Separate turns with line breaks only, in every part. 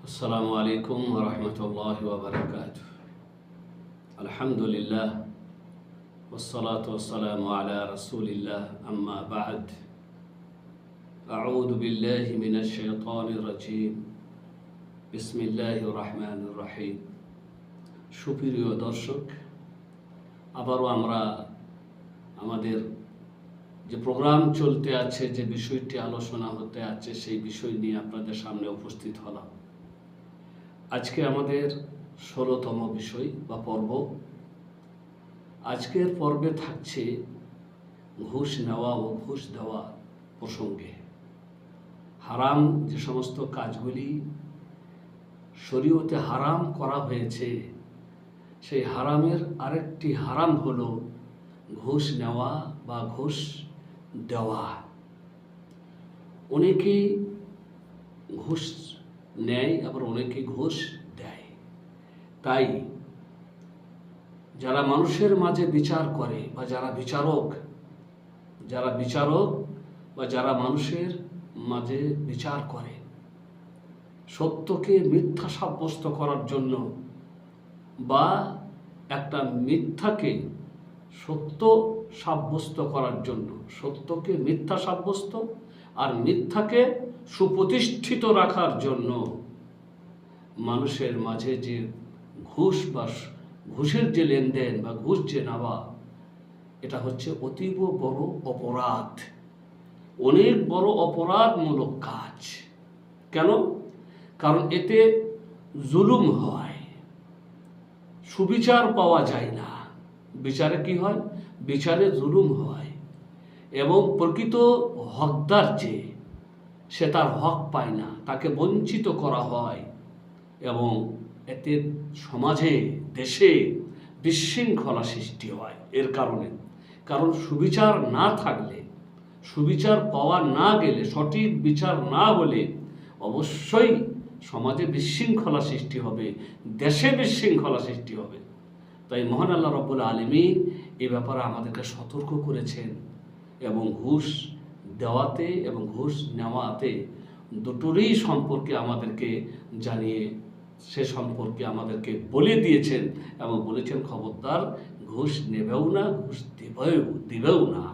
আসসালামু আলাইকুম ওয়া রাহমাতুল্লাহি ওয়া বারাকাতুহু। আলহামদুলিল্লাহ ওয়াসসালাতু ওয়াসসালামু আলা রাসূলিল্লাহ, আম্মা বা'দ। আউযু বিল্লাহি মিনাশ শাইতানির রাজীম। বিসমিল্লাহির রাহমানির রাহিম। সুপ্রিয় দর্শক, আবারও আমরা আমাদের যে প্রোগ্রাম চলতে আছে, যে বিষয়টি আলোচনা হতে আছে, সেই বিষয় নিয়ে আপনাদের সামনে উপস্থিত হলাম। আজকে আমাদের 16তম বিষয় বা পর্ব। আজকের পর্বে থাকছে ঘুষ নেওয়া ও ঘুষ দেওয়া প্রসঙ্গে। হারাম যে সমস্ত কাজগুলি শরীয়তে হারাম করা হয়েছে, সেই হারামের আরেকটি হারাম হলো ঘুষ নেওয়া বা ঘুষ দেওয়া। অনেকেই ঘুষ নেয়, আবার অনেকে ঘুষ দেয়। তাই যারা মানুষের মাঝে বিচার করে বা যারা বিচারক বা যারা মানুষের মাঝে বিচার করে, সত্যকে মিথ্যা সাব্যস্ত করার জন্য বা একটা মিথ্যাকে সত্য সাব্যস্ত করার জন্য, সত্যকে মিথ্যা সাব্যস্ত আর মিথ্যাকে সুপ্রতিষ্ঠিত রাখার জন্য মানুষের মাঝে যে ঘুষ বা ঘুষের যে লেনদেন বা ঘুষ যে নেওয়া, এটা হচ্ছে অতীব বড় অপরাধ, অনেক বড় অপরাধমূলক কাজ। কেন? কারণ এতে জুলুম হয়, সুবিচার পাওয়া যায় না। বিচারে কি হয়? বিচারে জুলুম হয় এবং প্রকৃত হকদার যে, সে তার হক পায় না, তাকে বঞ্চিত করা হয় এবং এতে সমাজে, দেশে বিশৃঙ্খলা সৃষ্টি হয়। এর কারণ সুবিচার না থাকলে, সুবিচার পাওয়া না গেলে, সঠিক বিচার না হলে অবশ্যই সমাজে বিশৃঙ্খলা সৃষ্টি হবে, দেশে বিশৃঙ্খলা সৃষ্টি হবে। তাই মহান আল্লাহ রাব্বুল আলামিন এ ব্যাপারে আমাদেরকে সতর্ক করেছেন এবং ঘুষ দেওয়াতে এবং ঘুষ নেওয়াতে দুটোরই সম্পর্কে আমাদেরকে জানিয়ে, সে সম্পর্কে আমাদেরকে বলে দিয়েছেন এবং বলেছেন, খবরদার ঘুষ নেবেও না, ঘুষ দিবেও না।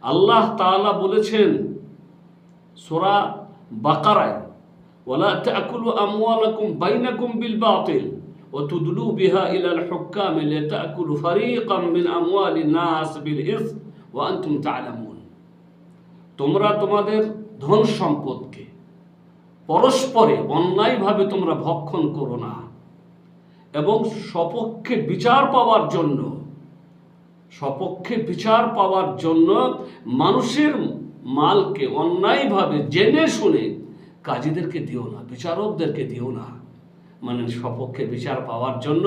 আল্লাহ তাআলা বলেছেন সূরা বাকারায়, ওয়ালা তাকুলু আমওয়ালাকুম বাইনাকুম বিল বাতিল ওয়া তুদলু বিহা ইলাল হুক্কাম লিতাকুলু ফারীকাম মিন আমওয়ালিন নাস বিল ইসম ওয়া আনতুম তা'লামুন। তোমরা তোমাদের ধন সম্পদকে পরস্পরে অন্যায়ভাবে তোমরা ভক্ষণ করো না এবং সপক্ষে বিচার পাওয়ার জন্য মানুষের মালকে অন্যায়ভাবে জেনে শুনে কাজীদেরকে দিও না, বিচারকদেরকে দিও না। মানে সপক্ষে বিচার পাওয়ার জন্য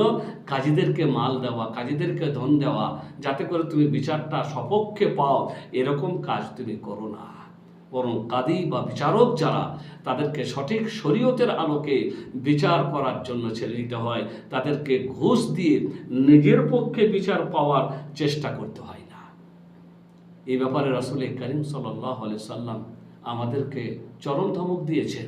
কাজীদেরকে মাল দেওয়া, কাজীদেরকে ধন দেওয়া, যাতে করে তুমি বিচারটা সপক্ষে পাও, এরকম কাজ তুমি করো না। বরং কাদি বা বিচারক যারা, তাদেরকে সঠিক শরীয়তের আলোকে বিচার করার জন্য ছেড়ে দিতে হয়। তাদেরকে ঘুষ দিয়ে নিজের পক্ষে বিচার পাওয়ার চেষ্টা করতে হয় না। এই ব্যাপারে রাসূল করিম সাল্লাল্লাহু আলাইহি সাল্লাম আমাদেরকে চরম ধমক দিয়েছেন,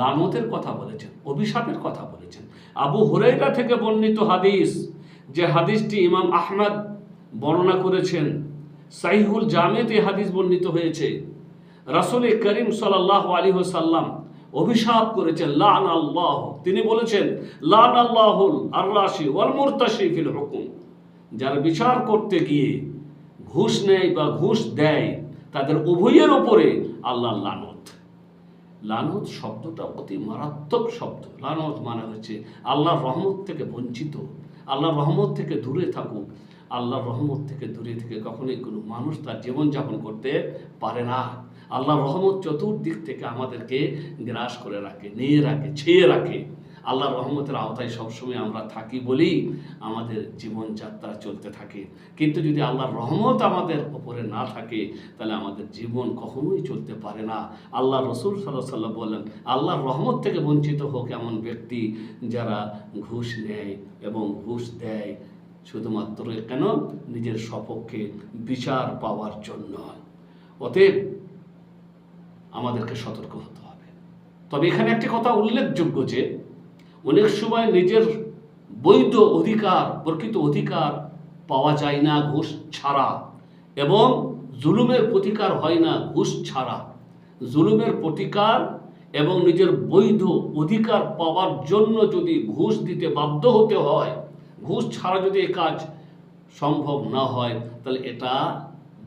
লানতের কথা বলেছেন, অভিশাপের কথা বলেছেন। আবু হুরায়রা থেকে বর্ণিত হাদিস, যে হাদিসটি ইমাম আহমদ বর্ণনা করেছেন, সাহিহুল জামেতে হাদিস বর্ণিত হয়েছে। রাসূল করিম সাল্লাল্লাহু আলাইহি ওয়াসাল্লাম অভিশাপ করেছেন, লানাল্লাহ, তিনি বলেছেন, লানাল্লাহুল আররাশি ওয়াল মুরতাশি ফিল হুকুম। যারা বিচার করতে গিয়ে ঘুষ নেয় বা ঘুষ দেয়, তাদের উভয়ের উপরে আল্লাহর লানত। লানত শব্দটা অতি মারাত্মক শব্দ। লানত মানে হচ্ছে আল্লাহর রহমত থেকে বঞ্চিত, আল্লাহর রহমত থেকে দূরে থাকুক। আল্লাহর রহমত থেকে দূরে থেকে কখনোই কোনো মানুষ তার জীবনযাপন করতে পারে না। আল্লাহর রহমত চতুর্দিক থেকে আমাদেরকে গ্রাস করে রাখে, নিয়ে রাখে, ছেয়ে রাখে। আল্লাহর রহমতের আওতায় সবসময় আমরা থাকি বলেই আমাদের জীবনযাত্রা চলতে থাকে। কিন্তু যদি আল্লাহর রহমত আমাদের উপরে না থাকে, তাহলে আমাদের জীবন কখনোই চলতে পারে না। আল্লাহ রসুল সাল্লাল্লাহু আলাইহি ওয়াসাল্লাম বললেন, আল্লাহর রহমত থেকে বঞ্চিত হোক এমন ব্যক্তি যারা ঘুষ নেয় এবং ঘুষ দেয় শুধুমাত্র কেন? নিজের সপক্ষে বিচার পাওয়ার জন্য। অতএব আমাদেরকে সতর্ক হতে হবে। তবে এখানে একটি কথা উল্লেখযোগ্য যে অনেক সময় নিজের বৈধ অধিকার, প্রকৃত অধিকার পাওয়া যায় না ঘুষ ছাড়া, এবং জুলুমের প্রতিকার হয় না ঘুষ ছাড়া। জুলুমের প্রতিকার এবং নিজের বৈধ অধিকার পাওয়ার জন্য যদি ঘুষ দিতে বাধ্য হতে হয়, ঘুষ ছাড়া যদি এ কাজ সম্ভব না হয়, তাহলে এটা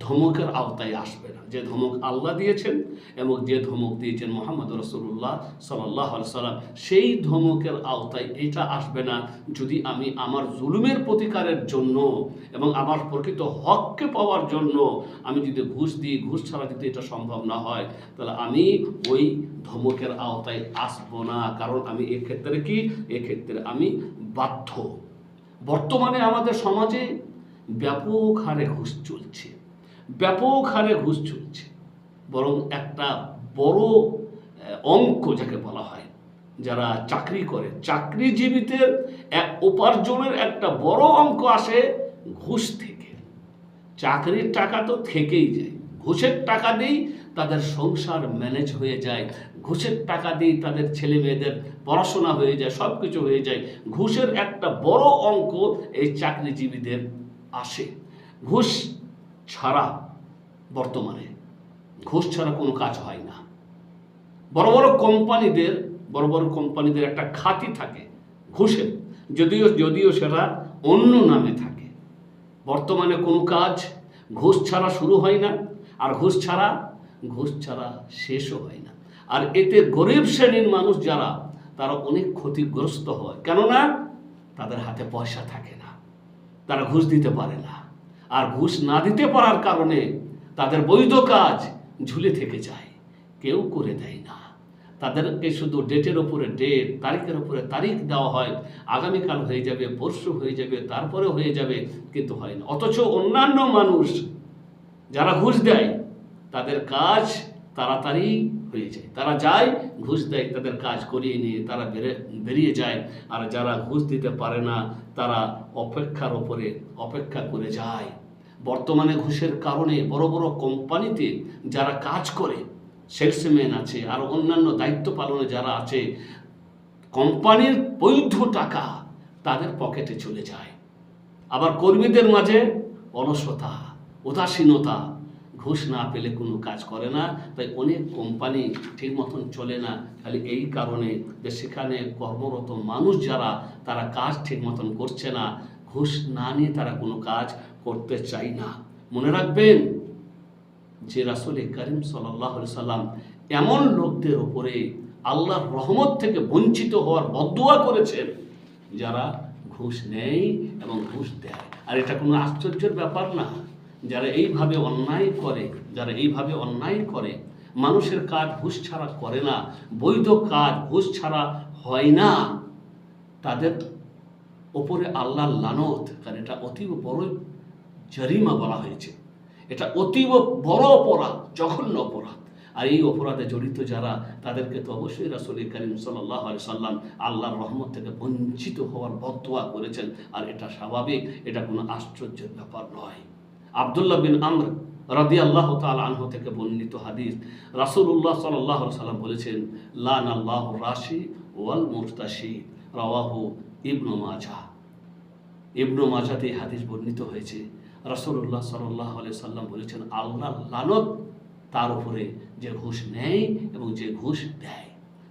ধমকের আওতায় আসবে না। যে ধমক আল্লাহ দিয়েছেন এবং যে ধমক দিয়েছেন মুহাম্মদ রাসূলুল্লাহ সাল্লাল্লাহু আলাইহি সাল্লাম, সেই ধমকের আওতায় এটা আসবে না যদি আমি আমার জুলুমের প্রতিকারের জন্য এবং আমার প্রকৃত হককে পাওয়ার জন্য আমি যদি ঘুষ দিই, ঘুষ ছাড়া যদি এটা সম্ভব না হয়, তাহলে আমি ওই ধমকের আওতায় আসবো না। কারণ আমি এক্ষেত্রে আমি বাধ্য। বর্তমানে আমাদের সমাজে ব্যাপক হারে ঘুষ চলছে, বরং একটা বড় অঙ্ক যাকে বলা হয়, যারা চাকরি করে, চাকরিজীবীদের উপার্জনের একটা বড় অঙ্ক আসে ঘুষ থেকে। চাকরির টাকা তো থেকেই যায়, ঘুষের টাকা দিয়েই তাদের সংসার ম্যানেজ হয়ে যায়, ঘুষের টাকা দিয়ে তাদের ছেলে মেয়েদের পড়াশোনা হয়ে যায়, সব কিছু হয়ে যায়। ঘুষের একটা বড় অঙ্ক এই চাকরিজীবীদের আসে। ঘুষ ছাড়া বর্তমানে কোনো কাজ হয় না। বড় বড় কোম্পানিদের একটা খাতি থাকে ঘুষের, যদিও সেটা অন্য নামে থাকে। বর্তমানে কোনো কাজ ঘুষ ছাড়া শুরু হয় না, আর ঘুষ ছাড়া শেষও হয় না। আর এতে গরিব শ্রেণীর মানুষ যারা, তারা অনেক ক্ষতিগ্রস্ত হয়, কেননা তাদের হাতে পয়সা থাকে না, তারা ঘুষ দিতে পারে না। আর ঘুষ না দিতে পারার কারণে তাদের বৈধ কাজ ঝুলে থেকে যায়, কেউ করে দেয় না। তাদেরকে শুধু ডেটের উপরে ডেট, তারিখের উপরে তারিখ দেওয়া হয়, আগামীকাল হয়ে যাবে, পরশু হয়ে যাবে, তারপরে হয়ে যাবে, কিন্তু হয় না। অথচ অন্যান্য মানুষ যারা ঘুষ দেয় তাদের কাজ তাড়াতাড়ি হয়ে যায়, তারা যায়, ঘুষ দেয়, তাদের কাজ করিয়ে নিয়ে তারা বেরিয়ে যায়। আর যারা ঘুষ দিতে পারে না, তারা অপেক্ষা করে যায়। বর্তমানে ঘুষের কারণে বড় বড় কোম্পানিতে যারা কাজ করে, সেলসম্যান আছে, আর অন্যান্য দায়িত্ব পালনে যারা আছে, কোম্পানির বৈধ টাকা তাদের পকেটে চলে যায়। আবার কর্মীদের মাঝে অলসতা, উদাসীনতা, ঘুষ না পেলে কোনো কাজ করে না। তাই অনেক কোম্পানি ঠিক মতন চলে না, খালি এই কারণে যে সেখানে কর্মরত মানুষ যারা, তারা কাজ ঠিক মতন করছে না, ঘুষ না নিয়ে তারা কোনো কাজ করতে চায় না। মনে রাখবেন যে রাসূল করিম সাল্লাল্লাহু আলাইহি সাল্লাম এমন লোকদের উপরে আল্লাহর রহমত থেকে বঞ্চিত হওয়ার বদদুয়া করেছেন যারা ঘুষ নেয় এবং ঘুষ দেয়। আর এটা কোনো আশ্চর্যের ব্যাপার না। যারা এইভাবে অন্যায় করে, মানুষের কাজ ঘুষ ছাড়া করে না, বৈধ কাজ ঘুষ ছাড়া হয় না, তাদের ওপরে আল্লাহর লানত। কারণ এটা অতীব বড় জরিমা বলা হয়েছে, এটা অতীব বড় অপরাধ, জঘন্য অপরাধ। আর এই অপরাধে জড়িত যারা, তাদেরকে তো অবশ্যই রাসূল করিম সাল্লাল্লাহু আলাইহি সাল্লাম আল্লাহর রহমত থেকে বঞ্চিত হওয়ার বদদুয়া করেছেন। আর এটা স্বাভাবিক, এটা কোনো আশ্চর্যের ব্যাপার নয়। আব্দুল্লাহ বিন আমর রাদিয়াল্লাহু তাআলা আনহু থেকে বর্ণিত হাদিস, রাসূলুল্লাহ সাল্লাল্লাহু আলাইহি সাল্লাম বলেছেন, লানাল্লাহু রাশি ওয়াল মুরতাশি, রাওয়াহু ইবনু মাজাতে হাদিস বর্ণিত হয়েছে। রাসূলুল্লাহ সাল্লাল্লাহু আলাইহি সাল্লাম বলেছেন, আল্লাহর লানত তার উপরে যে ঘুষ নেয় এবং যে ঘুষ দেয়।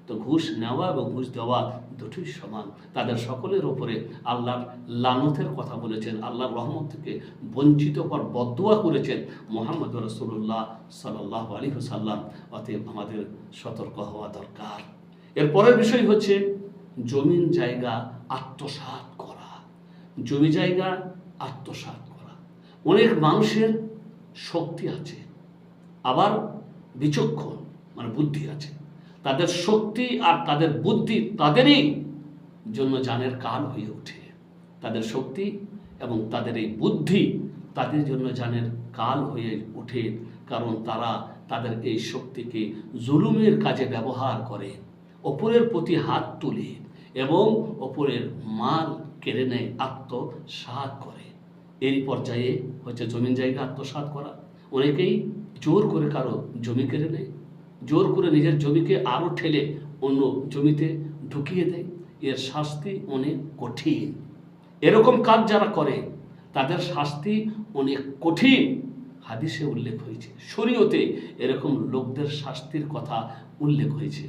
তো ঘুষ নেওয়া এবং ঘুষ দেওয়া দুটোই সমান, তাদের সকলের উপরে আল্লাহর লানতের কথা বলেছেন, আল্লাহর রহমত থেকে বঞ্চিত হওয়ার বদদুয়া করেছেন মুহাম্মদ রাসূলুল্লাহ সাল্লাল্লাহু আলাইহি ওয়াসাল্লাম। অতএব আমাদের সতর্ক হওয়া দরকার। এরপরের বিষয় হচ্ছে জমি জায়গা আত্মসাৎ করা। অনেক মানুষের শক্তি আছে, আবার বিচক্ষণ বুদ্ধি আছে। তাদের শক্তি আর তাদের বুদ্ধি তাদেরই জন্য জানের কাল হয়ে ওঠে। তাদের শক্তি এবং তাদের এই বুদ্ধি তাদের জন্য জানের কাল হয়ে ওঠে, কারণ তারা তাদের এই শক্তিকে জুলুমের কাজে ব্যবহার করে, অপরের প্রতি হাত তুলে এবং অপরের মাল কেড়ে নেয়, আত্মসাৎ করে। এই পর্যায়ে হচ্ছে জমি জায়গা আত্মসাৎ করা। অনেকেই জোর করে কারো জমি কেড়ে নেয়, জোর করে নিজের জমিকে আরও ঠেলে অন্য জমিতে ঢুকিয়ে দেয়, এর শাস্তি অনেক কঠিন। এরকম কাজ যারা করে তাদের শাস্তি অনেক কঠিন। হাদিসে উল্লেখ হয়েছে, শরীয়তে এরকম লোকদের শাস্তির কথা উল্লেখ হয়েছে।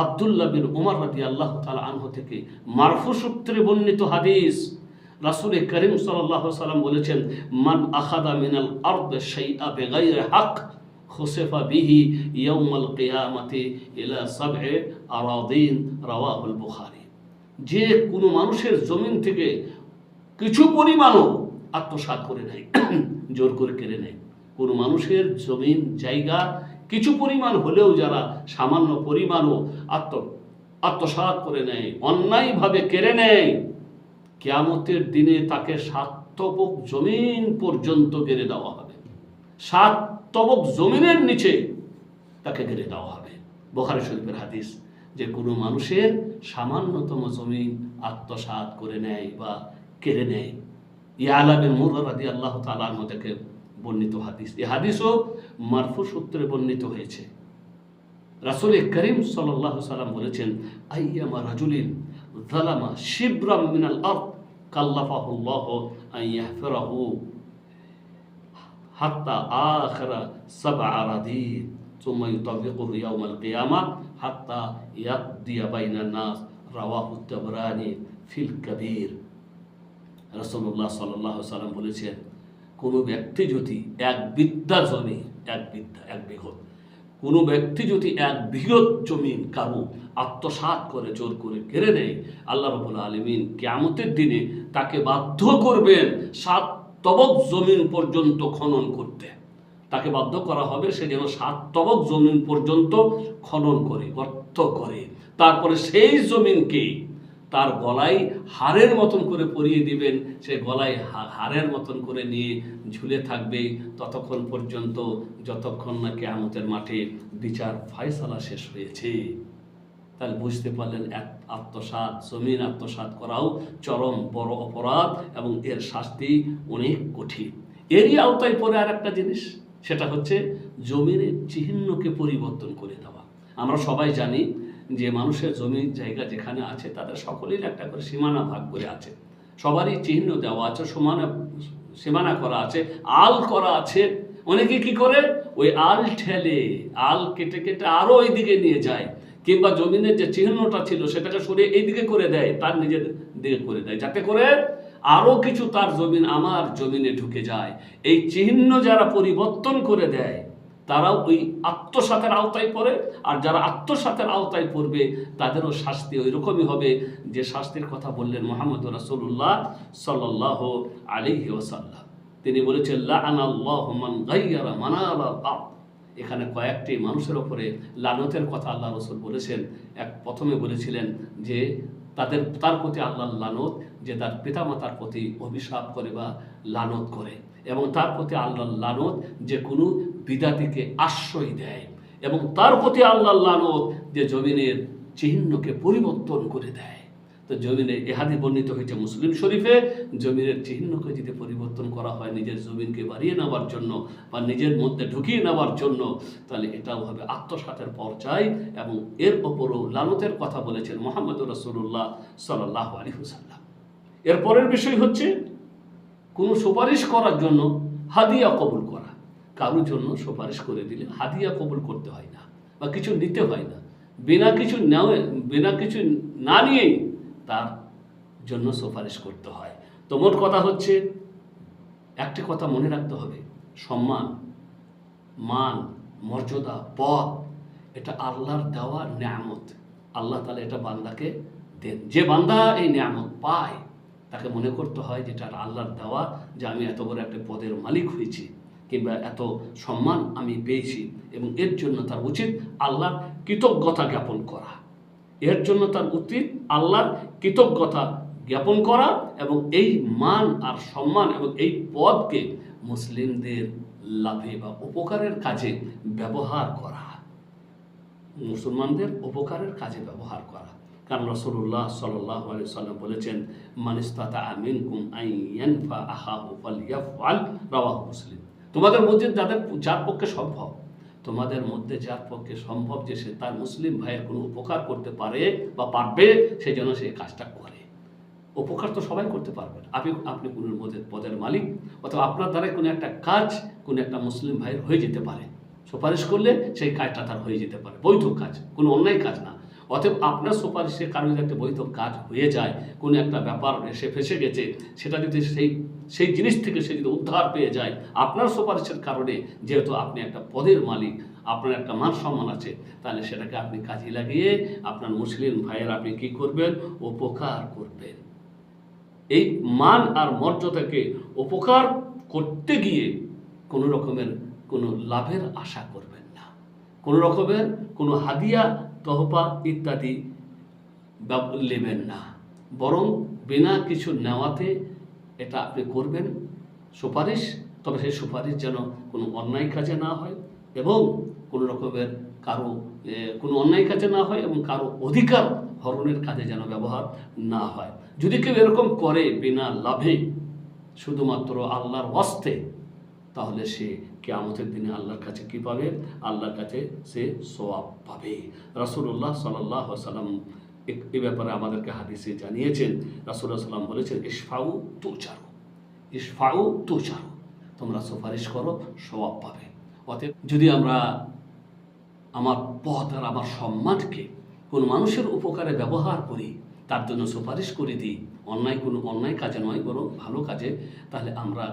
আব্দুল্লাহ বিন উমর রাদিয়াল্লাহু তাআলা আনহু থেকে মারফু সূত্রে বর্ণিত হাদিস, রাসূল করিম সাল্লাল্লাহু আলাইহি ওয়াসাল্লাম বলেছেন, মান আখাযা মিনাল আরদ শাইআ বিগাইরি হক খুসিফা বিহি ইয়াউমাল কিয়ামাতি ইলা সাব'i আরাদিন, রাওয়াহুল বুখারী। যে কোনো মানুষের জমিন থেকে কিছু পরিমাণও আত্মসাৎ করে নেয়, জোর করে কেড়ে নেয়, কোনো মানুষের জমিন জায়গা কিছু পরিমাণ হলেও যারা সামান্য পরিমাণও আত্মসাৎ করে নেয়, অন্যায়ভাবে কেড়ে নেয়, কিয়ামতের দিনে তাকে 7 তবক জমিন পর্যন্ত গেড়ে দেওয়া হবে। 7 তবক জমিনের নিচে তাকে গেড়ে দেওয়া হবে। বুখারী শরীফের হাদিস, যে কোনো মানুষের সামান্যতম জমিন আত্মসাৎ করে নেয় বা কেড়ে নেয়। ইয়ালা বিন মুররা রাদিয়াল্লাহু তাআলা আনহু থেকে বর্ণিত হাদিস। এই হাদিসও মারফু সূত্রে বর্ণিত হয়েছে। রাসূল করিম সাল্লাল্লাহু আলাইহি ওয়াসাল্লাম বলেছেন, আইয়ামা রাজুলিন যালামা শিবরাম মিনাল আরদ কাল্লাফাহুল্লাহু আন ইয়াহফিরাহু হাত্তা আখিরা 7 আরাদিন সুম্মা ইউতাবিকুহু ইয়াউমাল কিয়ামা হাত্তা ইয়াকদিয়া বাইনান নাস, রাওয়াহু তাবরানী ফিল কাবীর। রাসূলুল্লাহ সাল্লাল্লাহু আলাইহি ওয়াসাল্লাম বলেছেন, কোনো ব্যক্তি যদি এক বিঘা জমি, এক বিঘত, কোনো ব্যক্তি যদি 1 বিঘত জমিন কারো আত্মসাৎ করে, জোর করে কেড়ে নেয়, আল্লাহ রাব্বুল আলামিন কিয়ামতের দিনে তাকে বাধ্য করবেন 7 তবক জমিন পর্যন্ত খনন করতে। তাকে বাধ্য করা হবে সে যেন 7 তবক জমিন পর্যন্ত খনন করে, গর্ত করে, তারপরে সেই জমিনকে তার গলায় হাড়ের মতন করে পরিয়ে দিবেন। সে গলায় হাড়ের মতন করে নিয়ে ঝুলে থাকবে ততক্ষণ পর্যন্ত, যতক্ষণ না কিয়ামতের মাঠে বিচার ফয়সালা শেষ হয়েছে। তাহলে বুঝতে পারলেন, জমিন আত্মসাৎ করাও চরম বড় অপরাধ এবং এর শাস্তি অনেক কঠিন। এরই আওতায় পড়ে আর একটা জিনিস, সেটা হচ্ছে জমিনের চিহ্নকে পরিবর্তন করে দেওয়া। আমরা সবাই জানি যে মানুষের জমি জায়গা যেখানে আছে তাদের সকলের একটা করে সীমানা ভাগ করে আছে, সবারই চিহ্ন দেওয়া আছে, সীমানা করা আছে, আল করা আছে। অনেকে কি করে, ওই আল ঠেলে, আল কেটে কেটে আরো ওই দিকে নিয়ে যায়, কিংবা জমিনের যে চিহ্নটা ছিল সেটাকে সরিয়ে এইদিকে করে দেয়, তার নিজের দিকে করে দেয়, যাতে করে আরো কিছু তার জমিন আমার জমিনে ঢুকে যায়। এই চিহ্ন যারা পরিবর্তন করে দেয় তারাও ওই আত্মসাতের আওতায় পড়ে, আর যারা আত্মসাতের আওতায় পড়বে তাদেরও শাস্তি ওই রকমই হবে যে শাস্তির কথা বললেন মুহাম্মদ রাসূলুল্লাহ সাল্লাল্লাহু আলাইহি ওয়াসাল্লাম। তিনি বলেছেন, লাআনাল্লাহু মান গায়্যারা মানালাল আরদ। এখানে কয়েকটি মানুষের ওপরে লানতের কথা আল্লাহ রাসূল বলেছেন। প্রথমে বলেছিলেন যে তার প্রতি আল্লাহর লানত, যে তার পিতামাতার প্রতি অভিশাপ করে বা লানত করে, এবং তার প্রতি আল্লাহর লানত যে কোনো বিদাতিকে আশ্রয় দেয়, এবং তার প্রতি আল্লাহর লানত যে জমিনের চিহ্নকে পরিবর্তন করে দেয়। তো জমিনে এহাদি বর্ণিত হয়েছে মুসলিম শরীফে, জমিনের চিহ্নকে যদি পরিবর্তন করা হয় নিজের জমিনকে বাড়িয়ে নেওয়ার জন্য বা নিজের মধ্যে ঢুকিয়ে নেওয়ার জন্য, তাহলে এটাও হবে আত্মসাতের পর্যায়, এবং এর ওপরও লানতের কথা বলেছেন মুহাম্মদ রাসূলুল্লাহ সাল্লাল্লাহু আলাইহি ওয়াসাল্লাম। এর পরের বিষয় হচ্ছে কোনো সুপারিশ করার জন্য হাদিয়া কবুল করা। কারোর জন্য সুপারিশ করে দিলে হাদিয়া কবুল করতে হয় না বা কিছু নিতে হয় না, বিনা কিছু না নিয়েই তার জন্য সুপারিশ করতে হয়। তো মোট কথা হচ্ছে, একটি কথা মনে রাখতে হবে, সম্মান, মান, মর্যাদা, পদ, এটা আল্লাহর দেওয়া নিয়ামত। আল্লাহ তাআলা এটা বান্দাকে দেন। যে বান্দা এই নিয়ামত পায় তাকে মনে করতে হয় যেটা আল্লাহর দেওয়া, যে আমি এত বড় একটা পদের মালিক হয়েছি কিংবা এত সম্মান আমি পেয়েছি, এবং এর জন্য তার উচিত আল্লাহর কৃতজ্ঞতা জ্ঞাপন করা। এর জন্য তার উচিত আল্লাহর কৃতজ্ঞতা জ্ঞাপন করা, এবং এই মান আর সম্মান এবং এই পদকে মুসলিমদের লাভে বা উপকারের কাজে ব্যবহার করা, মুসলমানদের উপকারের কাজে ব্যবহার করা। কারণ রাসূলুল্লাহ সাল্লাল্লাহু আলাইহি ওয়াসাল্লাম বলেছেন, মান ইসতাতাআ মিনকুম আন ইয়ানফা আখাহু ফালইয়াফআল, রাওয়াহু মুসলিম। তোমাদের মধ্যে যার পক্ষে সম্ভব তোমাদের মধ্যে যার পক্ষে সম্ভব যে সে তার মুসলিম ভাইয়ের কোনো উপকার করতে পারে বা পারবে, সেই জন্য সে কাজটা করে। উপকার তো সবাই করতে পারবেন। আপনি কোনো পদের মালিক, অথবা আপনার দ্বারা কোনো একটা কাজ কোনো একটা মুসলিম ভাইয়ের হয়ে যেতে পারে, সুপারিশ করলে সেই কাজটা তার হয়ে যেতে পারে, বৈধ কাজ, কোনো অন্যায় কাজ না। অতএব আপনার সুপারিশের কারণে যদি একটা বৈধ কাজ হয়ে যায়, কোনো একটা ব্যাপার সে ফেসে গেছে, সেটা যদি সেই জিনিস থেকে সে যদি উদ্ধার পেয়ে যায় আপনার সুপারিশের কারণে, যেহেতু আপনি একটা পদের মালিক, আপনার একটা মান সম্মান আছে, তাহলে সেটাকে আপনি কাজে লাগিয়ে আপনার মুসলিম ভাইয়ের আপনি কী করবেন? উপকার করবেন। এই মান আর মর্যাদাকে উপকার করতে গিয়ে কোনো রকমের কোনো লাভের আশা করবেন না, কোনো রকমের কোনো হাদিয়া তহফা ইত্যাদি নেবেন না, বরং বিনা কিছু নেওয়াতে এটা আপনি করবেন সুপারিশ। তবে সেই সুপারিশ যেন কোনো অন্যায় কাজে না হয় এবং কোনো রকমের কোনো অন্যায় কাজে না হয় এবং কারো অধিকার হরণের কাজে যেন ব্যবহার না হয়। যদি কেউ এরকম করে বিনা লাভে, শুধুমাত্র আল্লাহর ওয়াস্তে, তাহলে সে কিয়ামতের দিনে আল্লাহর কাছে কী পাবে? আল্লাহর কাছে সে সওয়াব পাবে। রাসূলুল্লাহ সাল্লাল্লাহু আলাইহি ওয়াসাল্লাম এ ব্যাপারে আমাদেরকে হাদিসে জানিয়েছেন। রাসূলুল্লাহ সাল্লাম বলেছেন, ইশফাউ তুজারু, ইশফাউ তুজারু, তোমরা সুপারিশ করো, সওয়াব পাবে। অতএব যদি আমরা আমার পদ আর আমার সম্মানকে কোনো মানুষের উপকারে ব্যবহার করি, তার জন্য সুপারিশ করে দিই, কোনো অন্যায় কাজে নয় বরং ভালো কাজে, তাহলে আমরা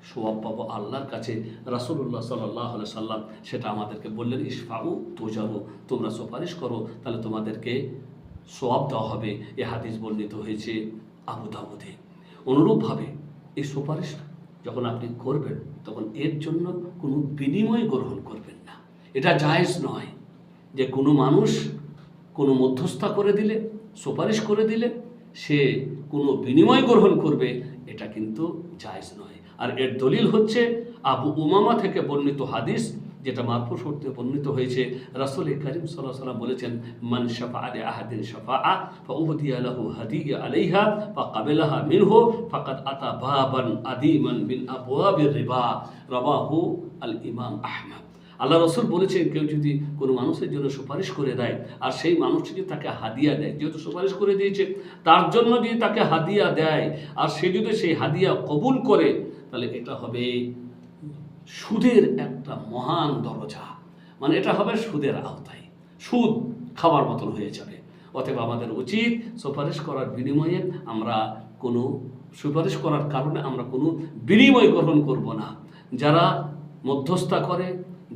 সওয়াব পাবো আল্লাহর কাছে। রাসূলুল্লাহ সাল্লাল্লাহু আলাইহি সাল্লাম সেটা আমাদেরকে বললেন, ইশফাউ তুজারু, তোমরা সুপারিশ করো, তাহলে তোমাদেরকে সওয়াব দেওয়া হবে। এ হাদিস বর্ণিত হয়েছে আবু দাউদে। অনুরূপভাবে এই সুপারিশ যখন আপনি করবেন, তখন এর জন্য কোনো বিনিময় গ্রহণ করবেন না। এটা জায়েজ নয় যে কোনো মানুষ কোনো মধ্যস্থতা করে দিলে, সুপারিশ করে দিলে সে কোনো বিনিময় গ্রহণ করবে, এটা কিন্তু জায়েজ নয়। আর এর দলিল হচ্ছে আবু উমামা থেকে বর্ণিত হাদিস, যেটা মারফু সূত্রে বর্ণিত হয়েছে। রাসূল করিম সাল্লাল্লাহু আলাইহি ওয়াসাল্লাম বলেছেন, মান শাফাআ লি আহাদিন শাফাআ ফাউহদিয়া লাহু হাদিয়া আলাইহা ফাকাবালাহা মিনহু ফাকাদ আতা বাবান আদিমান মিন আবওয়াবির রিবা, রাওয়াহু আল ইমাম আহমদ। আল্লাহ রাসূল বলেছেন, কেউ যদি কোনো মানুষের জন্য সুপারিশ করে দেয় আর সেই মানুষটি যদি তাকে হাদিয়া দেয়, যেহেতু সুপারিশ করে দিয়েছে তার জন্য যদি তাকে হাদিয়া দেয় আর সে যদি সেই হাদিয়া কবুল করে, তাহলে এটা হবে সুদের একটা মহান দরজা, মানে এটা হবে সুদের আওতায়, সুদ খাবার মতন হয়ে যাবে। অতএব আমাদের উচিত সুপারিশ করার বিনিময়ে সুপারিশ করার কারণে আমরা কোনো বিনিময় গ্রহণ করব না। যারা মধ্যস্থতা করে,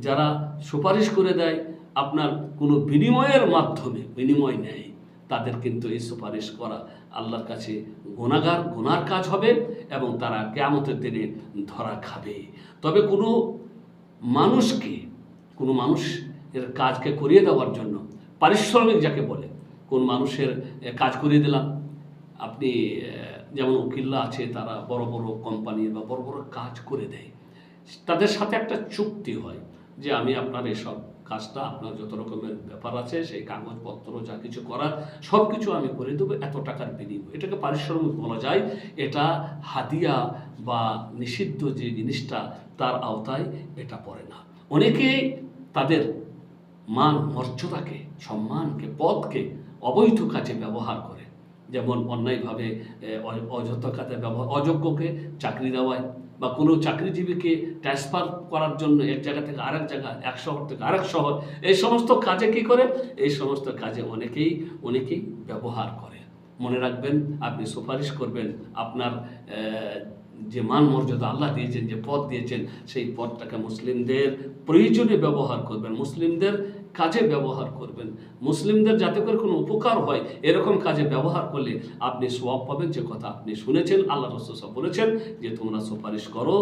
যারা সুপারিশ করে দেয়, আপনার কোনো বিনিময়ের মাধ্যমে বিনিময় নেয়, তাদের কিন্তু এই সুপারিশ করা আল্লাহর কাছে গুনার কাজ হবে এবং তারা কিয়ামতের দিনে ধরা খাবে। তবে কোনো মানুষের কাজকে করিয়ে দেওয়ার জন্য পারিশ্রমিক যাকে বলে, কোন মানুষের কাজ করিয়ে দিলাম, আপনি যেমন উকিল্লা আছে, তারা বড় বড় কোম্পানির বা বড় বড় কাজ করে দেয়, তাদের সাথে একটা চুক্তি হয় যে আমি আপনার এসব কাজটা, আপনার যত রকমের ব্যাপার আছে সেই কাগজপত্র যা কিছু করার সব কিছু আমি করে দেবো এত টাকার বিনিময়। এটাকে পারিশ্রমিক বলা যায়। এটা হাদিয়া বা নিষিদ্ধ যে জিনিসটা তার আওতায় এটা পড়ে না। অনেকেই তাদের মান মর্যাদাকে, সম্মানকে, পদকে অবৈধ কাজে ব্যবহার করে, যেমন অন্যায়ভাবে অযথা কাজে অযোগ্যকে চাকরি দেওয়ায় বা কোনো চাকরিজীবীকে ট্রান্সফার করার জন্য এক জায়গা থেকে আরেক জায়গা, এক শহর থেকে আরেক শহর, এই সমস্ত কাজে কি করে? এই সমস্ত কাজে অনেকেই ব্যবহার করে। মনে রাখবেন, আপনি সুপারিশ করবেন, আপনার যে মান মর্যাদা আল্লাহ দিয়েছেন, যে পদ দিয়েছেন, সেই পদটাকে মুসলিমদের প্রয়োজনে ব্যবহার করবেন, মুসলিমদের কাজে ব্যবহার করবেন, মুসলিমদের যাতে করে কোনো উপকার হয় এরকম কাজে ব্যবহার করলে আপনি সওয়াব পাবেন। যে কথা আপনি শুনেছেন, আল্লাহ রাসূল বলেছেন যে তোমরা সুপারিশ করো,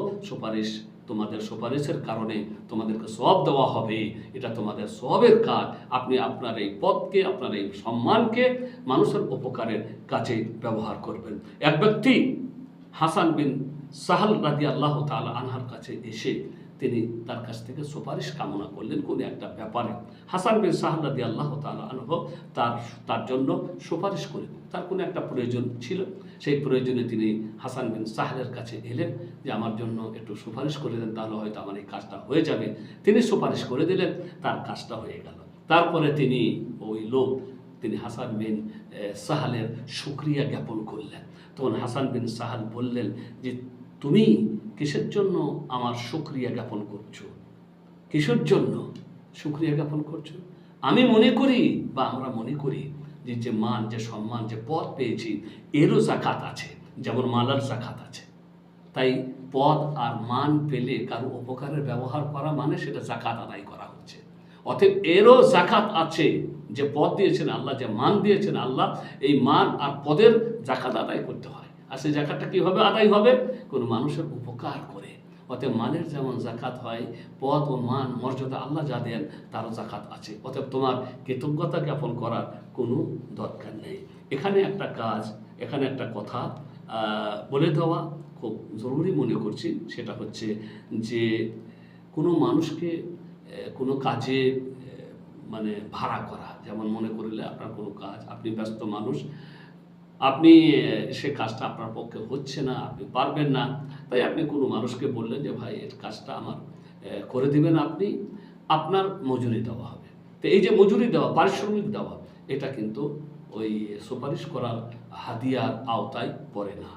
তোমাদের সুপারিশের কারণে তোমাদেরকে সওয়াব দেওয়া হবে, এটা তোমাদের সওয়াবের কাজ। আপনি আপনার এই পদকে, আপনার এই সম্মানকে মানুষের উপকারের কাজে ব্যবহার করবেন। এক ব্যক্তি হাসান বিন সাহাল রাদিয়াল্লাহু তাআলা আনহার কাছে এসে তিনি তার কাছ থেকে সুপারিশ কামনা করলেন কোনো একটা ব্যাপারে। হাসান বিন সাহল রাদিয়াল্লাহু তাআলা আনহু তার জন্য সুপারিশ করে, তার কোনো একটা প্রয়োজন ছিল, সেই প্রয়োজনে তিনি হাসান বিন সাহলের কাছে এলেন যে আমার জন্য একটু সুপারিশ করে দেন, তাহলে হয়তো আমার এই কাজটা হয়ে যাবে। তিনি সুপারিশ করে দিলেন, তার কাজটা হয়ে গেল। তারপরে ওই লোক তিনি হাসান বিন সাহলের শুকরিয়া জ্ঞাপন করলেন। তখন হাসান বিন সাহল বললেন যে তুমি কিসের জন্য আমার শুকরিয়া জ্ঞাপন করছো, কিসের জন্য শুকরিয়া জ্ঞাপন করছো? আমি মনে করি বা আমরা মনে করি যে মান, যে সম্মান, যে পদ পেয়েছি এরও জাকাত আছে, যেমন মালার জাকাত আছে। তাই পদ আর মান পেলে কারো উপকারের ব্যবহার করা মানে সেটা জাকাত আদায় করা হচ্ছে। অতএব এরও জাকাত আছে, যে পদ দিয়েছেন আল্লাহ, যে মান দিয়েছেন আল্লাহ, এই মান আর পদের জাকাত আদায় করতে হয়। আর সেই জাকাতটা কীভাবে আদায় হবে? কোনো মানুষের উপকার করে। অতএব মানের যেমন জাকাত হয়, পদ ও মান মর্যাদা আল্লাহ যা দেন তারও জাকাত আছে। অতএব তোমার কৃতজ্ঞতা জ্ঞাপন করার কোনো দরকার নেই। এখানে একটা কাজ, এখানে একটা কথা বলে দেওয়া খুব জরুরি মনে করছি। সেটা হচ্ছে যে কোনো মানুষকে কোনো কাজে মানে ভাড়া করা, যেমন মনে করলে আপনার কোনো কাজ, আপনি ব্যস্ত মানুষ, আপনি সে কাজটা আপনার পক্ষে হচ্ছে না, আপনি পারবেন না, তাই আপনি কোনো মানুষকে বললেন যে ভাই এর কাজটা আমার করে দিবেন, আপনার মজুরি দেওয়া হবে। তো এই যে মজুরি দেওয়া, পারিশ্রমিক দেওয়া, এটা কিন্তু ওই সুপারিশ করার হাদিয়ার আওতায় পড়ে না।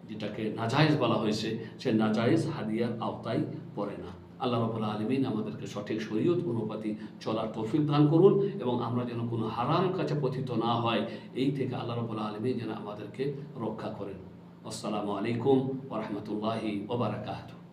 যেটাকে নাজায়েজ বলা হয়েছে, সে নাজায়েজ হাদিয়ার আওতায় পড়ে না। আল্লাহ রাব্বুল আলামিন আমাদেরকে সঠিক শরীয়ত অনুপাতে চলার তৌফিক দান করুন, এবং আমরা যেন কোনো হারাম কাছে পতিত না হয়, এই থেকে আল্লাহ রাব্বুল আলামিন যেন আমাদেরকে রক্ষা করেন। আসসালামু আলাইকুম ওয়া রাহমাতুল্লাহি ওয়া বারাকাতুহু।